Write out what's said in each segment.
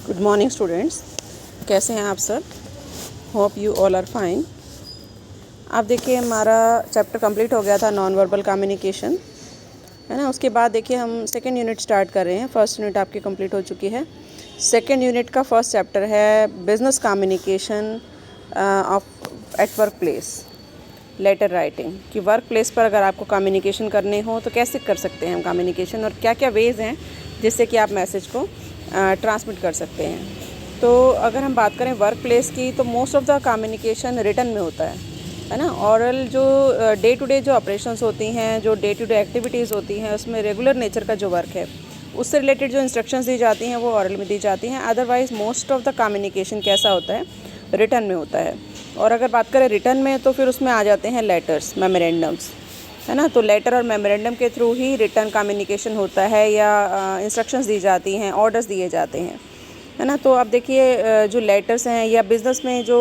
Good morning students, कैसे हैं आप सब? Hope you all are fine. आप देखिए हमारा चैप्टर कंप्लीट हो गया था नॉन वर्बल कम्युनिकेशन, है ना। उसके बाद देखिए हम सेकेंड यूनिट स्टार्ट कर रहे हैं। फर्स्ट यूनिट आपकी कंप्लीट हो चुकी है। सेकेंड यूनिट का फर्स्ट चैप्टर है business communication of at work place, letter writing. कि वर्क प्लेस पर अगर आपको कम्युनिकेशन करने हो तो कैसे कर सकते हैं हम कम्युनिकेशन, और क्या क्या वेज़ हैं जिससे कि आप मैसेज को ट्रांसमिट कर सकते हैं। तो अगर हम बात करें वर्क प्लेस की, तो most of the communication written में होता है ना। ऑरल जो डे टू डे जो ऑपरेशंस होती हैं, जो डे टू डे एक्टिविटीज़ होती हैं, उसमें रेगुलर नेचर का जो वर्क है उससे रिलेटेड जो इंस्ट्रक्शंस दी जाती हैं वो ऑरल में दी जाती हैं। Otherwise most of the communication कैसा होता है, रिटन में होता है। और अगर बात करें रिटन में, तो फिर उसमें आ जाते हैं लेटर्स, मेमोरेंडम्स, है ना। तो लेटर और मेमोरेंडम के थ्रू ही रिटर्न कम्युनिकेशन होता है, या इंस्ट्रक्शंस दी जाती हैं, ऑर्डर्स दिए जाते हैं, है ना। तो अब देखिए जो लेटर्स हैं या बिज़नेस में जो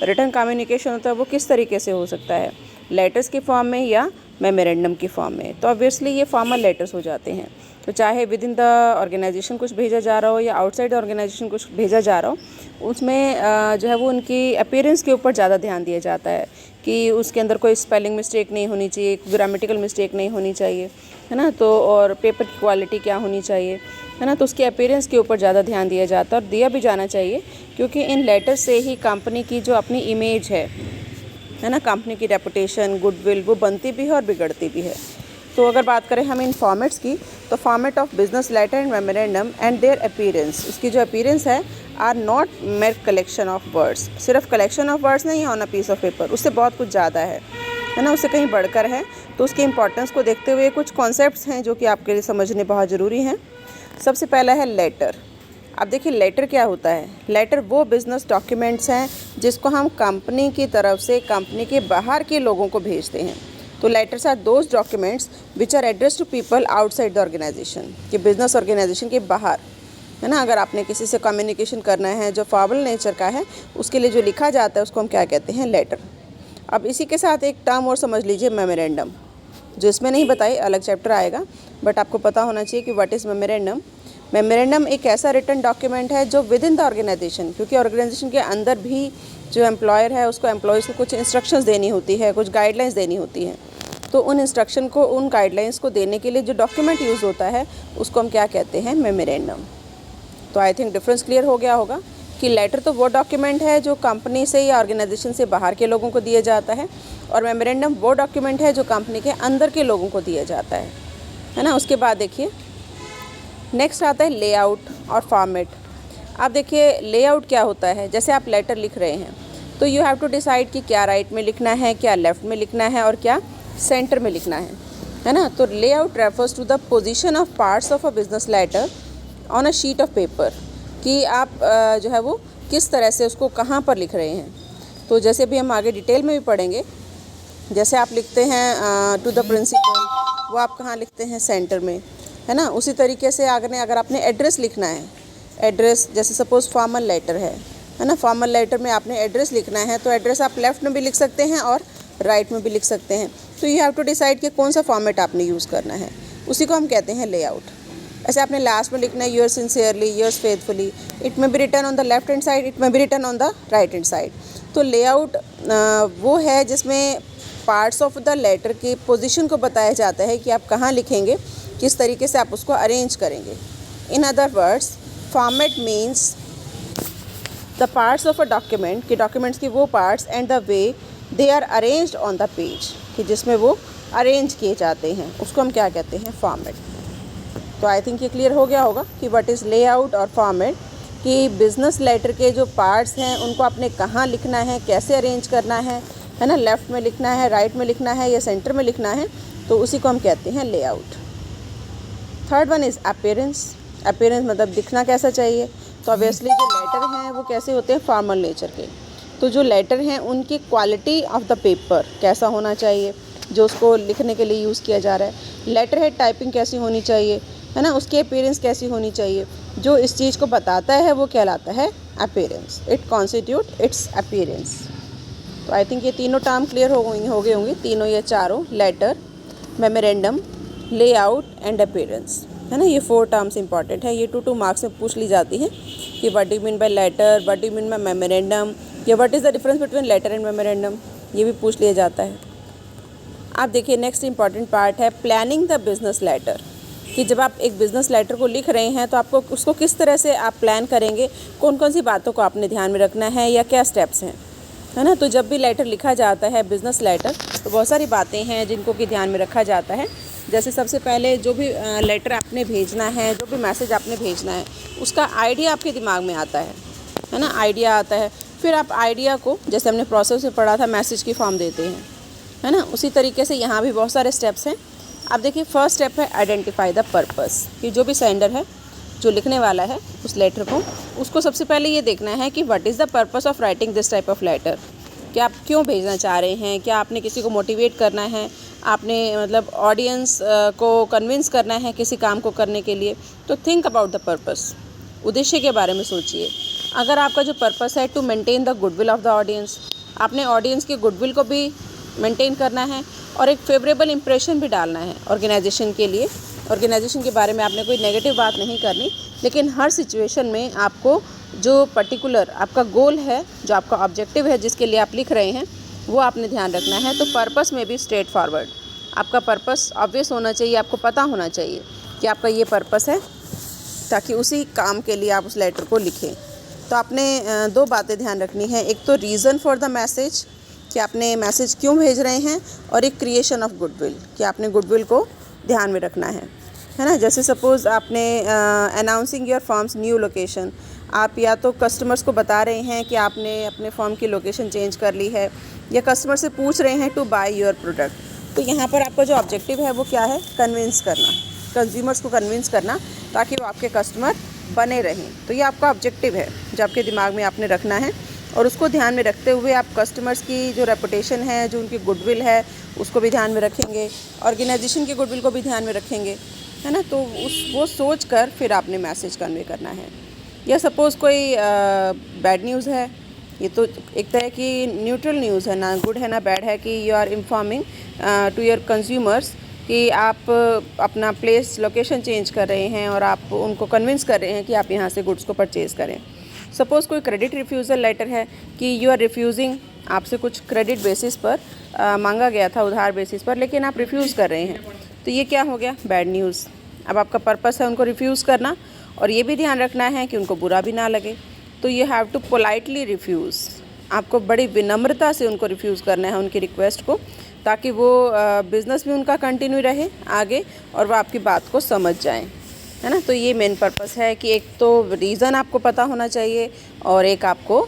रिटर्न कम्युनिकेशन होता है वो किस तरीके से हो सकता है, लेटर्स की फॉर्म में या मेमोरेंडम की फॉर्म में। तो ऑब्वियसली ये फॉर्मल लेटर्स हो जाते हैं। तो चाहे विद इन द ऑर्गेनाइजेशन कुछ भेजा जा रहा हो या आउटसाइड द ऑर्गेनाइजेशन कुछ भेजा जा रहा हो, उसमें जो है वो उनकी अपीयरेंस के ऊपर ज़्यादा ध्यान दिया जाता है कि उसके अंदर कोई स्पेलिंग मिस्टेक नहीं होनी चाहिए, ग्रामेटिकल मिस्टेक नहीं होनी चाहिए, है ना। तो और पेपर की क्वालिटी क्या होनी चाहिए, है ना। तो उसके अपीयरेंस के ऊपर ज़्यादा ध्यान दिया जाता है, और दिया भी जाना चाहिए, क्योंकि इन लेटर से ही कंपनी की जो अपनी इमेज है ना, कंपनी की रेपुटेशन, गुडविल, वो बनती भी है और बिगड़ती भी है। तो अगर बात करें हम इन फॉर्मेट्स की, तो format of business letter and memorandum and their appearance, उसकी जो अपीयरेंस है, are not mere collection of words. सिर्फ कलेक्शन ऑफ वर्ड्स नहीं है on a piece of paper, उससे बहुत कुछ ज़्यादा है ना, उससे कहीं बढ़कर है। तो उसकी इंपॉर्टेंस को देखते हुए कुछ कॉन्सेप्ट्स हैं जो कि आपके लिए समझने बहुत ज़रूरी हैं। सबसे पहला है लेटर। अब देखिए लेटर क्या होता है। लेटर वो बिज़नेस डॉक्यूमेंट्स हैं जिसको हम कंपनी की तरफ से कंपनी के बाहर के लोगों को भेजते हैं। तो letters are those documents which are address to people outside the organisation, कि बिज़नेस ऑर्गेनाइजेशन के बाहर, है ना। अगर आपने किसी से कम्युनिकेशन करना है जो फॉर्मल नेचर का है, उसके लिए जो लिखा जाता है उसको हम क्या कहते हैं, लेटर। अब इसी के साथ एक टर्म और समझ लीजिए, मेमोरेंडम, जो इसमें नहीं बताई, अलग चैप्टर आएगा, बट आपको पता होना चाहिए कि व्हाट इज़ मेमोरेंडम। मेमोरेंडम एक ऐसा रिटन डॉक्यूमेंट है जो विद इन द ऑर्गेनाइजेशन, क्योंकि ऑर्गेनाइजेशन के अंदर भी जो एम्प्लॉयर है उसको एम्प्लॉयज़ को कुछ इंस्ट्रक्शंस देनी होती है, कुछ गाइडलाइंस देनी होती हैं। तो उन इंस्ट्रक्शन को, उन गाइडलाइंस को देने के लिए जो डॉक्यूमेंट यूज़ होता है उसको हम क्या कहते हैं, मेमोरेंडम। तो आई थिंक डिफरेंस क्लियर हो गया होगा कि लेटर तो वो डॉक्यूमेंट है जो कंपनी से या ऑर्गेनाइजेशन से बाहर के लोगों को दिया जाता है, और मेमोरेंडम वो डॉक्यूमेंट है जो कंपनी के अंदर के लोगों को दिया जाता है ना। उसके बाद देखिए नेक्स्ट आता है लेआउट और फॉर्मेट। अब देखिए लेआउट क्या होता है। जैसे आप लेटर लिख रहे हैं तो यू हैव टू डिसाइड कि क्या राइट में लिखना है, क्या लेफ़्ट में लिखना है, और क्या सेंटर में लिखना है ना। तो layout refers to the position of parts of a business letter on a sheet of paper, कि आप जो है वो किस तरह से उसको कहाँ पर लिख रहे हैं। तो जैसे भी हम आगे डिटेल में भी पढ़ेंगे, जैसे आप लिखते हैं टू द प्रिंसिपल, वो आप कहाँ लिखते हैं, सेंटर में, है ना। उसी तरीके से अगर आपने एड्रेस लिखना है, एड्रेस जैसे सपोज़ फॉर्मल लेटर है ना, फॉर्मल लेटर में आपने एड्रेस लिखना है, तो एड्रेस आप लेफ़्ट में भी लिख सकते हैं और राइट में भी लिख सकते हैं। तो यू हैव टू डिसाइड कि कौन सा फॉर्मेट आपने यूज़ करना है, उसी को हम कहते हैं लेआउट। ऐसे आपने लास्ट में लिखना है your sincerely, yours faithfully, it may be written on the left hand side, it may be written on the right hand side. तो लेआउट वो है जिसमें पार्ट्स ऑफ द लेटर की पोजीशन को बताया जाता है कि आप कहाँ लिखेंगे, किस तरीके से आप उसको अरेंज करेंगे। In other words, format means the parts of a document, कि डॉक्यूमेंट्स की वो parts and the way they are arranged on the page, कि जिसमें वो अरेंज किए जाते हैं, उसको हम क्या कहते हैं, फॉर्मेट। तो आई थिंक ये क्लियर हो गया होगा कि व्हाट इज़ लेआउट और फॉर्मेट, कि बिज़नेस लेटर के जो पार्ट्स हैं उनको आपने कहाँ लिखना है, कैसे अरेंज करना है ना, लेफ़्ट में लिखना है, राइट में लिखना है या सेंटर में लिखना है, तो उसी को हम कहते हैं layout. Third one is appearance. Appearance मतलब दिखना कैसा चाहिए। तो ऑब्वियसली जो लेटर हैं वो कैसे होते हैं, फॉर्मल नेचर के। तो जो लेटर हैं उनकी क्वालिटी ऑफ द पेपर कैसा होना चाहिए जो उसको लिखने के लिए यूज़ किया जा रहा है। लेटर हेड टाइपिंग कैसी होनी चाहिए, है ना, उसकी अपीयरेंस कैसी होनी चाहिए। जो इस चीज़ को बताता है वो कहलाता है appearance. It constitute it's appearance. तो आई थिंक ये तीनों टर्म क्लियर हो गए होंगे, तीनों या चारों, letter, memorandum, layout and appearance. है ना। ये 4 टर्म्स इंपॉर्टेंट है, ये 2 मार्क्स में पूछ ली जाती हैं कि what do you mean by letter, what do you mean by memorandum, या what is the difference between letter and memorandum, ये भी पूछ लिया जाता है। आप देखिए नेक्स्ट इंपॉर्टेंट पार्ट है प्लानिंग द बिजनेस लेटर, कि जब आप एक बिज़नेस लेटर को लिख रहे हैं तो आपको उसको किस तरह से आप प्लान करेंगे, कौन कौन सी बातों को आपने ध्यान में रखना है या क्या स्टेप्स हैं, है ना। तो जब भी लेटर लिखा जाता है बिज़नेस लेटर, तो बहुत सारी बातें हैं जिनको कि ध्यान में रखा जाता है। जैसे सबसे पहले जो भी लेटर आपने भेजना है, जो भी मैसेज आपने भेजना है, उसका आइडिया आपके दिमाग में आता है ना, आइडिया आता है। फिर आप आइडिया को, जैसे हमने प्रोसेस में पढ़ा था, मैसेज की फॉर्म देते हैं, है ना। उसी तरीके से यहाँ भी बहुत सारे स्टेप्स हैं। आप देखिए फर्स्ट स्टेप है आइडेंटिफाई द पर्पस, कि जो भी सेंडर है, जो लिखने वाला है उस लेटर को, उसको सबसे पहले ये देखना है कि what is the purpose of writing this type of letter, कि आप क्यों भेजना चाह रहे हैं, क्या आपने किसी को मोटिवेट करना है, आपने मतलब ऑडियंस को कन्विंस करना है किसी काम को करने के लिए। तो थिंक अबाउट द पर्पस, उद्देश्य के बारे में सोचिए। अगर आपका जो पर्पस है to maintain the goodwill of the audience, आपने ऑडियंस की गुडविल को भी मेंटेन करना है और एक फेवरेबल इंप्रेशन भी डालना है ऑर्गेनाइजेशन के लिए। ऑर्गेनाइजेशन के बारे में आपने कोई नेगेटिव बात नहीं करनी, लेकिन हर सिचुएशन में आपको जो पर्टिकुलर आपका गोल है, जो आपका ऑब्जेक्टिव है जिसके लिए आप लिख रहे हैं, वो आपने ध्यान रखना है। तो पर्पस में भी स्ट्रेट फॉरवर्ड, आपका पर्पस ऑब्वियस होना चाहिए, आपको पता होना चाहिए कि आपका ये पर्पस है, ताकि उसी काम के लिए आप उस लेटर को लिखें। तो आपने 2 बातें ध्यान रखनी है, एक तो रीज़न फॉर द मैसेज, कि आपने मैसेज क्यों भेज रहे हैं, और एक क्रिएशन ऑफ गुडविल, कि आपने गुडविल को ध्यान में रखना है ना। जैसे सपोज़ आपने announcing your forms new location, आप या तो कस्टमर्स को बता रहे हैं कि आपने अपने फॉर्म की लोकेशन चेंज कर ली है, या कस्टमर से पूछ रहे हैं टू बाय योर प्रोडक्ट। तो यहाँ पर आपका जो ऑब्जेक्टिव है वो क्या है, कन्विंस करना, कंज्यूमर्स को कन्विंस करना, ताकि वो आपके कस्टमर बने रहें। तो ये आपका ऑब्जेक्टिव है जो आपके दिमाग में आपने रखना है, और उसको ध्यान में रखते हुए आप कस्टमर्स की जो रेपुटेशन है, जो उनकी गुडविल है, उसको भी ध्यान में रखेंगे, ऑर्गेनाइजेशन की गुडविल को भी ध्यान में रखेंगे, है ना। तो वो सोच कर फिर आपने मैसेज कन्वे करना है। या सपोज़ कोई बैड न्यूज़ है, ये तो एक तरह की न्यूट्रल न्यूज़ है, ना गुड है ना बैड है, कि you are informing to your consumers कि आप अपना प्लेस लोकेशन चेंज कर रहे हैं और आप उनको कन्विंस कर रहे हैं कि आप यहाँ से गुड्स को परचेज़ करें। सपोज़ कोई क्रेडिट रिफ्यूज़ल लेटर है कि यू आर रिफ्यूज़िंग, आपसे कुछ क्रेडिट बेसिस पर मांगा गया था, उधार बेसिस पर, लेकिन आप रिफ्यूज़ कर रहे हैं, तो ये क्या हो गया, बैड न्यूज़। अब आपका पर्पस है उनको रिफ्यूज़ करना, और ये भी ध्यान रखना है कि उनको बुरा भी ना लगे। तो you have to politely refuse, आपको बड़ी विनम्रता से उनको रिफ्यूज़ करना है उनकी रिक्वेस्ट को, ताकि वो बिज़नेस भी उनका कंटिन्यू रहे आगे, और वो आपकी बात को समझ जाएं, है ना। तो ये मेन पर्पस है कि एक तो रीज़न आपको पता होना चाहिए, और एक आपको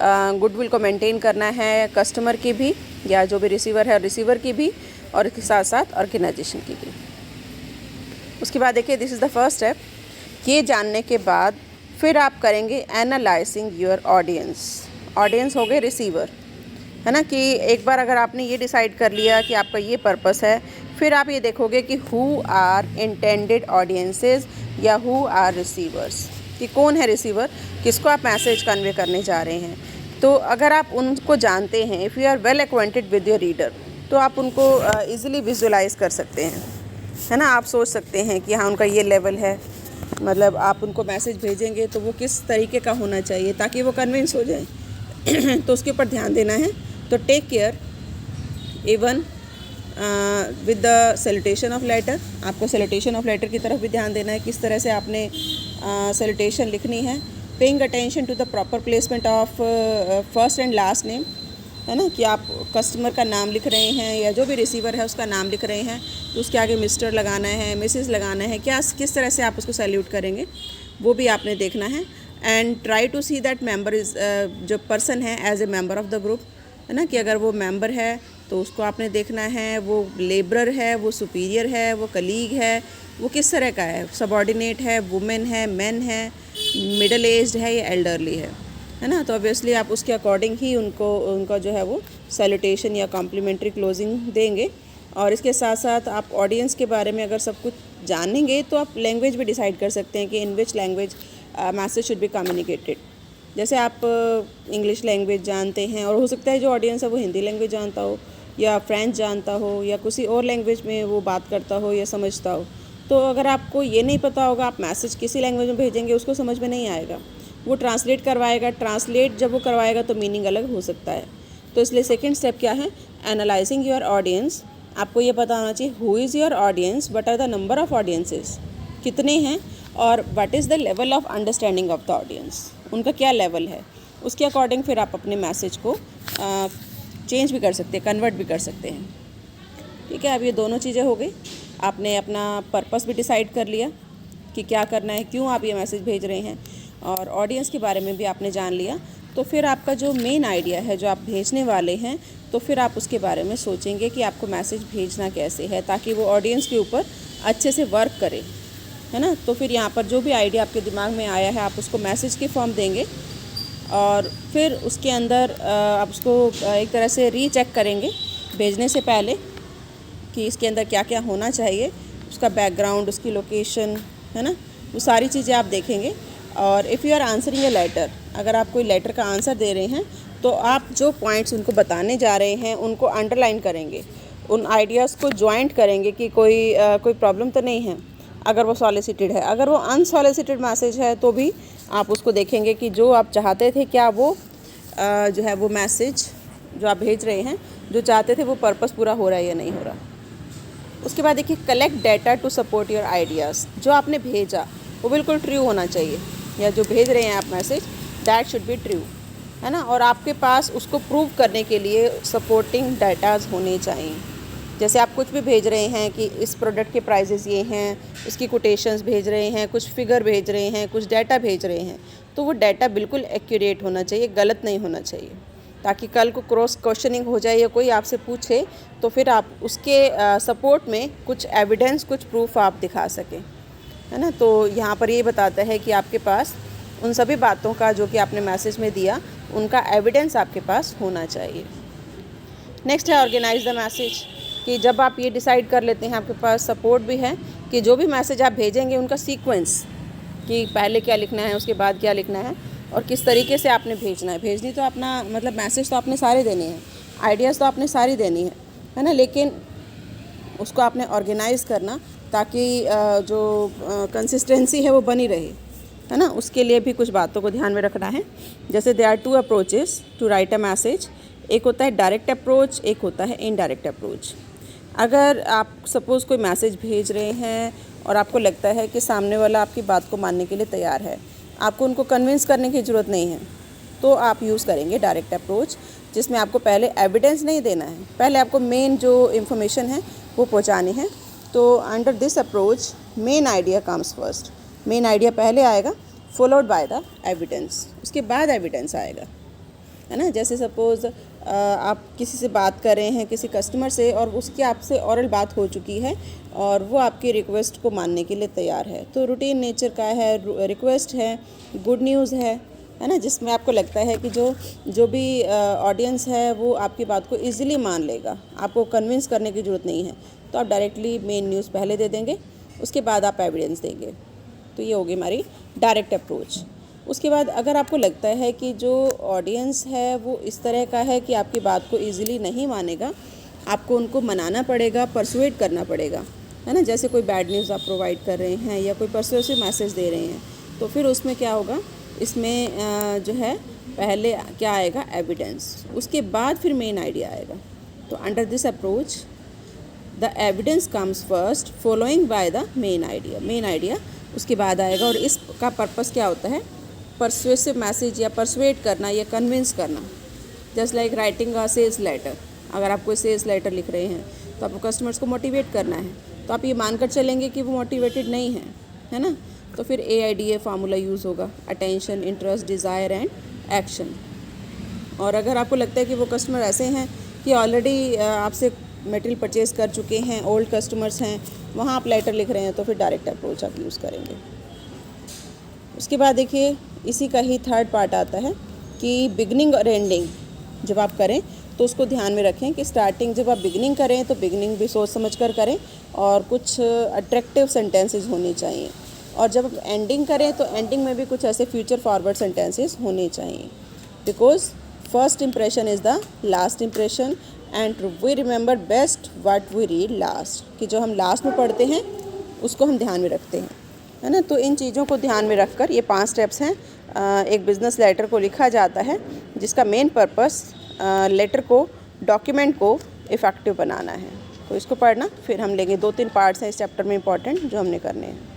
गुडविल को मेंटेन करना है, कस्टमर की भी, या जो भी रिसीवर है रिसीवर की भी, और इसके साथ साथ ऑर्गेनाइजेशन की भी। उसके बाद देखिए this is the first step. ये जानने के बाद फिर आप करेंगे एनालाइजिंग योर ऑडियंस। ऑडियंस हो गए रिसीवर, है ना। कि एक बार अगर आपने ये डिसाइड कर लिया कि आपका ये पर्पस है, फिर आप ये देखोगे कि हु आर इंटेंडेड ऑडियंसेस, या हु आर रिसीवर्स, कि कौन है रिसीवर, किसको आप मैसेज कन्वे करने जा रहे हैं। तो अगर आप उनको जानते हैं, if you are well acquainted with your reader, तो आप उनको ईज़िली विजुलाइज कर सकते हैं, है ना। आप सोच सकते हैं कि हाँ उनका ये लेवल है, मतलब आप उनको मैसेज भेजेंगे तो वो किस तरीके का होना चाहिए ताकि वो कन्विंस हो जाए। तो उसके ऊपर ध्यान देना है। तो take care even with the salutation of letter, आपको सैल्यूटेशन ऑफ लेटर की तरफ भी ध्यान देना है, किस तरह से आपने सैल्यूटेशन लिखनी है। Paying attention to the proper placement of first and last name, है ना, कि आप कस्टमर का नाम लिख रहे हैं या जो भी रिसीवर है उसका नाम लिख रहे हैं, तो उसके आगे मिस्टर लगाना है, मिसेस लगाना है, क्या किस तरह से आप उसको सैल्यूट करेंगे वो भी आपने देखना है। And try to see that member is, जो पर्सन है as a member of the group, है ना, कि अगर वो मेंबर है तो उसको आपने देखना है, वो लेबरर है, वो सुपीरियर है, वो कलीग है, वो किस तरह का है, सबॉर्डिनेट है, वुमेन है, मैन है, मिडल एज्ड है या एल्डरली है ना। तो ऑब्वियसली आप उसके अकॉर्डिंग ही उनका जो है वो सैल्यूटेशन या कॉम्प्लीमेंट्री क्लोजिंग देंगे। और इसके साथ साथ आप ऑडियंस के बारे में अगर सब कुछ जानेंगे तो आप लैंग्वेज भी डिसाइड कर सकते हैं कि in which language message should be communicated. जैसे आप इंग्लिश लैंग्वेज जानते हैं और हो सकता है जो ऑडियंस है वो हिंदी लैंग्वेज जानता हो या फ्रेंच जानता हो या किसी और लैंग्वेज में वो बात करता हो या समझता हो, तो अगर आपको ये नहीं पता होगा, आप मैसेज किसी लैंग्वेज में भेजेंगे उसको समझ में नहीं आएगा, वो ट्रांसलेट करवाएगा, ट्रांसलेट जब वो करवाएगा तो मीनिंग अलग हो सकता है। तो इसलिए सेकंड स्टेप क्या है, एनालाइजिंग योर ऑडियंस। आपको ये पता होना चाहिए who is your audience, what are the number of audiences, कितने हैं, और what is the level of understanding of the audience, उनका क्या लेवल है। उसके अकॉर्डिंग फिर आप अपने मैसेज को चेंज भी कर सकते हैं, कन्वर्ट भी कर सकते हैं। ठीक है, अब ये दोनों चीज़ें हो गई। आपने अपना पर्पस भी डिसाइड कर लिया कि क्या करना है, क्यों आप ये मैसेज भेज रहे हैं, और ऑडियंस के बारे में भी आपने जान लिया। तो फिर आपका जो मेन आइडिया है जो आप भेजने वाले हैं, तो फिर आप उसके बारे में सोचेंगे कि आपको मैसेज भेजना कैसे है ताकि वो ऑडियंस के ऊपर अच्छे से वर्क करे, है ना। तो फिर यहाँ पर जो भी आइडिया आपके दिमाग में आया है आप उसको मैसेज के फॉर्म देंगे, और फिर उसके अंदर आप उसको एक तरह से रीचेक करेंगे भेजने से पहले कि इसके अंदर क्या क्या होना चाहिए, उसका बैकग्राउंड, उसकी लोकेशन, है ना, वो सारी चीज़ें आप देखेंगे। और if you are answering a letter, अगर आप कोई लेटर का आंसर दे रहे हैं तो आप जो पॉइंट्स उनको बताने जा रहे हैं उनको अंडरलाइन करेंगे, उन आइडियाज़ को जॉइंट करेंगे कि कोई प्रॉब्लम तो नहीं है। अगर वो सॉलिसिटेड है, अगर वो अनसॉलिसिटेड मैसेज है तो भी आप उसको देखेंगे कि जो आप चाहते थे क्या वो जो है वो मैसेज जो आप भेज रहे हैं, जो चाहते थे वो पर्पस पूरा हो रहा है या नहीं हो रहा। उसके बाद देखिए collect data to support your ideas. जो आपने भेजा वो बिल्कुल ट्रू होना चाहिए, या जो भेज रहे हैं आप message that should be true, है ना। और आपके पास उसको प्रूव करने के लिए सपोर्टिंग डाटाज होने चाहिए। जैसे आप कुछ भी भेज रहे हैं कि इस प्रोडक्ट के प्राइजेस ये हैं, इसकी कोटेशंस भेज रहे हैं, कुछ फिगर भेज रहे हैं, कुछ डाटा भेज रहे हैं, तो वो डाटा बिल्कुल एक्यूरेट होना चाहिए, गलत नहीं होना चाहिए, ताकि कल को क्रॉस क्वेश्चनिंग हो जाए या कोई आपसे पूछे तो फिर आप उसके सपोर्ट में कुछ एविडेंस, कुछ प्रूफ आप दिखा सकें, है ना। तो यहाँ पर ये बताता है कि आपके पास उन सभी बातों का जो कि आपने मैसेज में दिया उनका एविडेंस आपके पास होना चाहिए। नेक्स्ट है ऑर्गेनाइज द मैसेज, कि जब आप ये डिसाइड कर लेते हैं, आपके पास सपोर्ट भी है कि जो भी मैसेज आप भेजेंगे उनका सीक्वेंस, कि पहले क्या लिखना है, उसके बाद क्या लिखना है, और किस तरीके से आपने भेजना है। भेजनी तो अपना मतलब मैसेज तो आपने सारे देने हैं, आइडियाज़ तो आपने सारी देनी है ना, लेकिन उसको आपने ऑर्गेनाइज़ करना ताकि जो कंसिस्टेंसी है वो बनी रहे, है ना। उसके लिए भी कुछ बातों को ध्यान में रखना है। जैसे there are two approaches to write a message, एक होता है डायरेक्ट अप्रोच, एक होता है इनडायरेक्ट अप्रोच। अगर आप सपोज़ कोई मैसेज भेज रहे हैं और आपको लगता है कि सामने वाला आपकी बात को मानने के लिए तैयार है, आपको उनको कन्विंस करने की ज़रूरत नहीं है, तो आप यूज़ करेंगे डायरेक्ट अप्रोच, जिसमें आपको पहले एविडेंस नहीं देना है, पहले आपको मेन जो इन्फॉर्मेशन है वो पहुंचानी है। तो under this approach main idea comes first, main idea पहले आएगा, फॉलोड बाय द एविडेंस, उसके बाद एविडेंस आएगा, है ना। जैसे सपोज़ आप किसी से बात कर रहे हैं, किसी कस्टमर से, और उसकी आपसे ऑरल बात हो चुकी है और वो आपकी रिक्वेस्ट को मानने के लिए तैयार है, तो रूटीन नेचर का है, रिक्वेस्ट है, गुड न्यूज़ है ना, जिसमें आपको लगता है कि जो भी ऑडियंस है वो आपकी बात को इजीली मान लेगा, आपको कन्विंस करने की ज़रूरत नहीं है, तो आप डायरेक्टली मेन न्यूज़ पहले दे देंगे, उसके बाद आप एविडेंस देंगे। तो ये होगी हमारी डायरेक्ट अप्रोच। उसके बाद अगर आपको लगता है कि जो ऑडियंस है वो इस तरह का है कि आपकी बात को इजीली नहीं मानेगा, आपको उनको मनाना पड़ेगा, परसुएट करना पड़ेगा, है ना। जैसे कोई बैड न्यूज़ आप प्रोवाइड कर रहे हैं या कोई परसुएसिव मैसेज दे रहे हैं, तो फिर उसमें क्या होगा, इसमें जो है पहले क्या आएगा, एविडेंस, उसके बाद फिर मेन आइडिया आएगा। तो under this approach the evidence comes first following by the main idea, main idea उसके बाद आएगा। और इसका पर्पस क्या होता है, परसुएसिव मैसेज या परसुएट करना या कन्विंस करना। Just like writing a sales letter, अगर आप कोई सेल्स लेटर लिख रहे हैं तो आपको कस्टमर्स को मोटिवेट करना है, तो आप ये मानकर चलेंगे कि वो मोटिवेटेड नहीं है ना, तो फिर AIDA फार्मूला यूज़ होगा, attention, interest, desire and action. और अगर आपको लगता है कि वो कस्टमर ऐसे हैं कि ऑलरेडी आपसे मटेरियल परचेज़ कर चुके हैं, ओल्ड कस्टमर्स हैं, वहाँ आप लेटर लिख रहे हैं, तो फिर डायरेक्ट अप्रोच आप यूज़ करेंगे। उसके बाद देखिए इसी का ही थर्ड पार्ट आता है कि बिगनिंग और एंडिंग जब आप करें तो उसको ध्यान में रखें कि स्टार्टिंग जब आप बिगनिंग करें तो बिगनिंग भी सोच समझ कर करें और कुछ अट्रैक्टिव सेंटेंसेस होने चाहिए, और जब आप एंडिंग करें तो एंडिंग में भी कुछ ऐसे फ्यूचर फॉरवर्ड सेंटेंसेस होने चाहिए, because first impression is the last impression and we remember best what we read last, कि जो हम लास्ट में पढ़ते हैं उसको हम ध्यान में रखते हैं, है ना। तो इन चीज़ों को ध्यान में रखकर ये 5 स्टेप्स हैं। एक बिज़नेस लेटर को लिखा जाता है जिसका मेन पर्पस लेटर को, डॉक्यूमेंट को इफ़ेक्टिव बनाना है। तो इसको पढ़ना, फिर हम लेंगे 2-3 पार्ट्स हैं इस चैप्टर में इम्पॉर्टेंट जो हमने करने हैं।